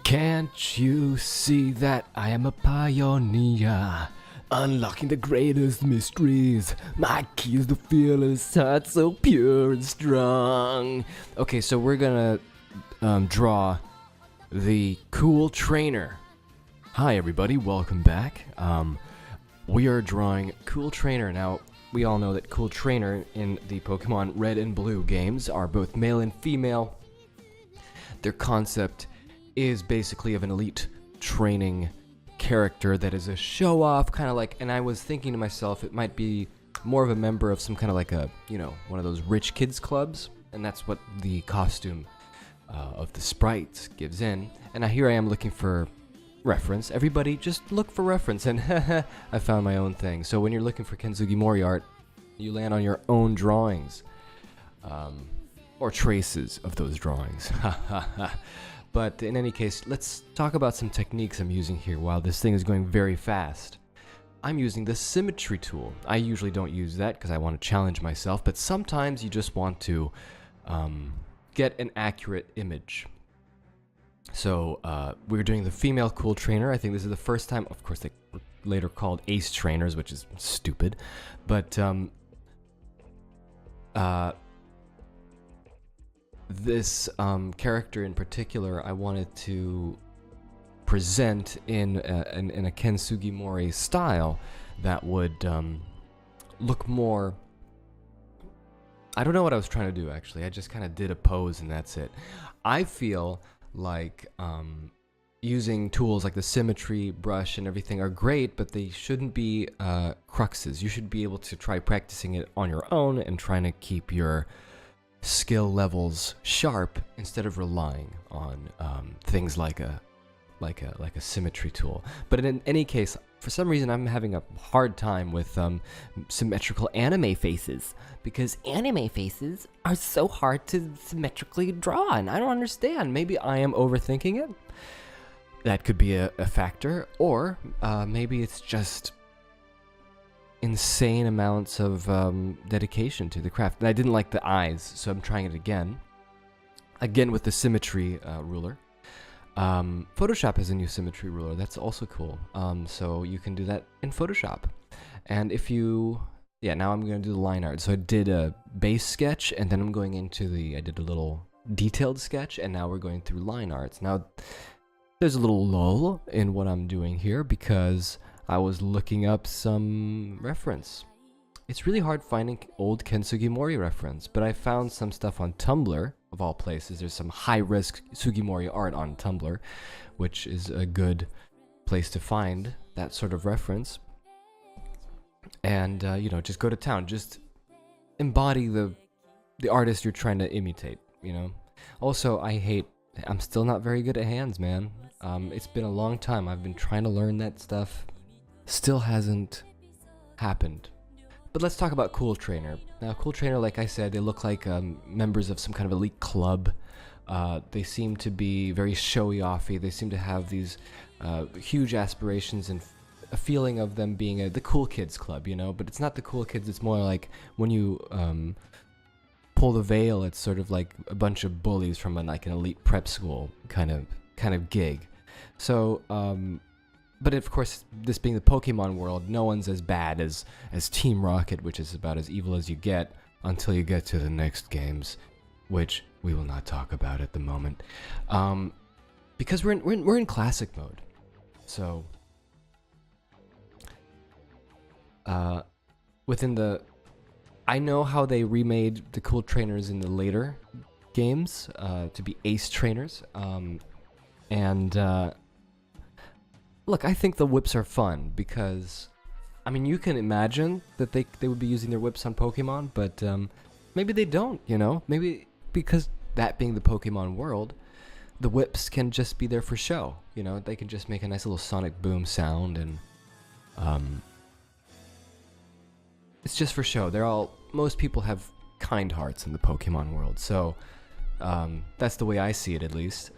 Can't you see that I am a pioneer? Unlocking the greatest mysteries. My key is the fearless heart, so pure and strong. Okay, so we're gonna draw the Cooltrainer. Hi everybody, welcome back. We are drawing Cooltrainer. Now, we all know that Cooltrainer in the Pokemon Red and Blue games are both male and female. Their concept is basically of an elite training character that is a show-off, kind of like, and I was thinking to myself, it might be more of a member of some kind of like a, one of those rich kids clubs, and that's what the costume of the sprites gives in. And now here I am looking for reference. Everybody just look for reference, and I found my own thing. So when you're looking for Sugimori art, you land on your own drawings, or traces of those drawings. But in any case, let's talk about some techniques I'm using here while this thing is going very fast. I'm using the Symmetry Tool. I usually don't use that because I want to challenge myself, but sometimes you just want to get an accurate image. So we're doing the female Cooltrainer. I think this is the first time. Of course, they were later called Ace Trainers, which is stupid. But this character in particular, I wanted to present in a Ken Sugimori style that would look more. I don't know what I was trying to do, actually. I just kind of did a pose and that's it. I feel like using tools like the symmetry brush and everything are great, but they shouldn't be cruxes. You should be able to try practicing it on your own and trying to keep your skill levels sharp instead of relying on things like a symmetry tool. But in any case, for some reason I'm having a hard time with symmetrical anime faces, because anime faces are so hard to symmetrically draw, and I don't understand. Maybe I am overthinking it. That could be a factor, or maybe it's just insane amounts of dedication to the craft. And I didn't like the eyes, so I'm trying it again with the symmetry ruler. Photoshop has a new symmetry ruler. That's also cool. So you can do that in Photoshop. And if you, now I'm going to do the line art. So I did a base sketch, and then I'm going into I did a little detailed sketch, and now we're going through line arts. Now, there's a little lull in what I'm doing here because I was looking up some reference. It's really hard finding old Ken Sugimori reference, but I found some stuff on Tumblr, of all places. There's some high-risk Sugimori art on Tumblr, which is a good place to find that sort of reference. And, just go to town. Just embody the artist you're trying to imitate, Also, I'm still not very good at hands, man. It's been a long time. I've been trying to learn that stuff. Still hasn't happened. But let's talk about Cooltrainer. Now, Cooltrainer, like I said, they look like members of some kind of elite club. They seem to be very showy-offy. They seem to have these huge aspirations and a feeling of them being the cool kids club, But it's not the cool kids. It's more like when you pull the veil, it's sort of like a bunch of bullies from an elite prep school kind of gig. So, but of course, this being the Pokemon world, no one's as bad as Team Rocket, which is about as evil as you get until you get to the next games, which we will not talk about at the moment, because we're in classic mode. So, I know how they remade the Cooltrainers in the later games to be Ace Trainers, and look, I think the whips are fun because, you can imagine that they would be using their whips on Pokemon, but maybe they don't, Maybe because that being the Pokemon world, the whips can just be there for show, They can just make a nice little sonic boom sound, and it's just for show. Most people have kind hearts in the Pokemon world, so that's the way I see it, at least.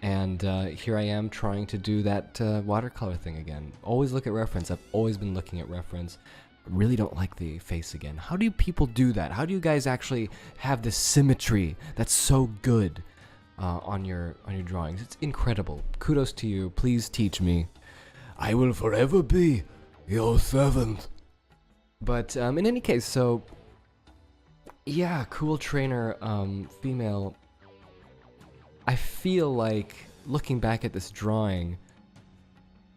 And here I am trying to do that watercolor thing again. Always look at reference. I've always been looking at reference. I really don't like the face again. How do people do that? How do you guys actually have this symmetry that's so good on your drawings. It's incredible. Kudos to you. Please teach me. I will forever be your servant. But in any case, so yeah, Cooltrainer female. I feel like looking back at this drawing,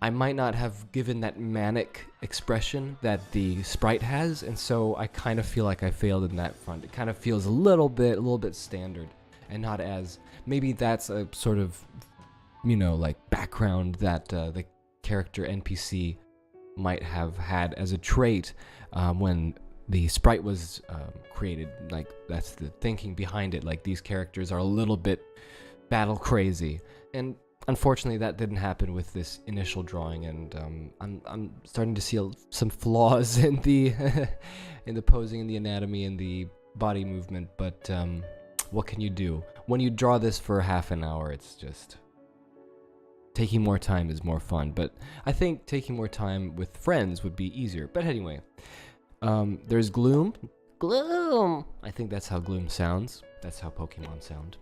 I might not have given that manic expression that the sprite has, and so I kind of feel like I failed in that front. It kind of feels a little bit standard, and not as, maybe that's a sort of, like background that the character NPC might have had as a trait when the sprite was created. Like, that's the thinking behind it. Like, these characters are a little bit battle crazy, and unfortunately that didn't happen with this initial drawing, and I'm starting to see some flaws in the in the posing, and the anatomy, and the body movement, but what can you do? When you draw this for half an hour, it's just taking more time is more fun, but I think taking more time with friends would be easier. But anyway, there's Gloom. Gloom! I think that's how Gloom sounds. That's how Pokemon sound.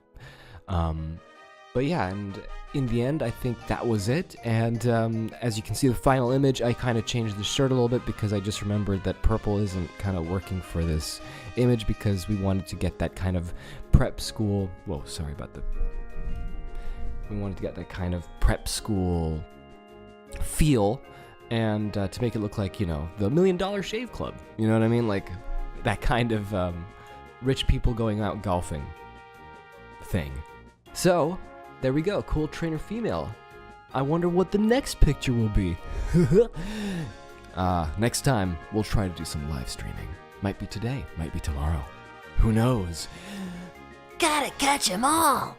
But yeah, and in the end, I think that was it. And as you can see, the final image, I kind of changed the shirt a little bit because I just remembered that purple isn't kind of working for this image, because we wanted to get that kind of prep school. Whoa, sorry about the. We wanted to get that kind of prep school feel, and to make it look like, the $1 Million Shave Club. You know what I mean? Like that kind of rich people going out golfing thing. So there we go, Cooltrainer female. I wonder what the next picture will be. Next time we'll try to do some live streaming. Might be today, might be tomorrow. Who knows? Gotta catch 'em all!